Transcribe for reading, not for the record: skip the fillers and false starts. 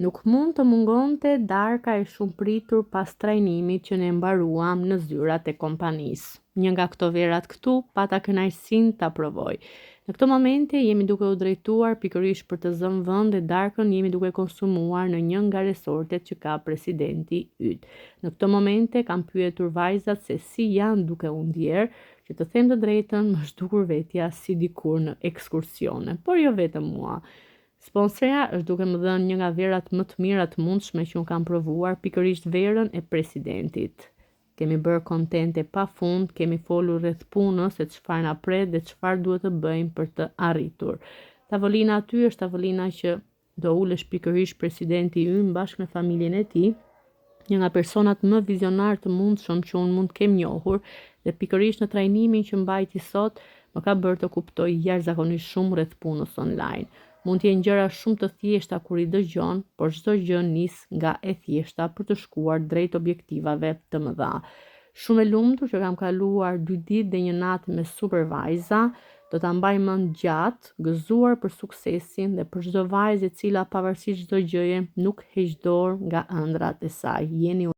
Nuk mund të mungonte darka e shumë pritur pas trajnimit që ne mbaruam në zyrat e kompanisë. Një nga këto verat këtu pata kënaqësinë ta provoj. Në këto momente jemi duke u drejtuar pikërisht për të zënë vend e darkën jemi duke konsumuar në një nga resortet që ka presidenti yt. Në këto momente kam pyetur vajzat se si janë duke u ndjerë, që të them të drejtën më zhdukur vetja si dikur në ekskursione, por jo vetëm mua. Sponsorja është duke më dhënë një nga verat më të mira të mundshme që unë kam provuar, pikërisht verën e presidentit. Kemi bërë kontente pafund, kemi folur rreth punës, se çfarë na pret dhe çfarë duhet të bëjmë për të arritur. Tavolina aty është tavolina që do ulesh pikërisht presidenti ynë bashkë me familjen e tij, një nga personat më vizionar të mundshëm që unë mund të kem njohur, dhe pikërisht në trajnimin që mbajti sot më ka bërë të kuptoj jashtëzakonisht shumë rreth punës online. Mund të jenë gjëra shumë të thjeshta kur i dëgjon, por çdo gjë nis nga e thjeshta për të shkuar drejt objektivave të mëdha. Shumë e lumtur që kam kaluar 2 ditë dhe një natë me supervajza, do ta mbaj mend gjatë, gëzuar për suksesin dhe për çdo vajzë e cila pavarësisht çdo gjëje nuk heq dorë nga ëndrat e saj. Jeni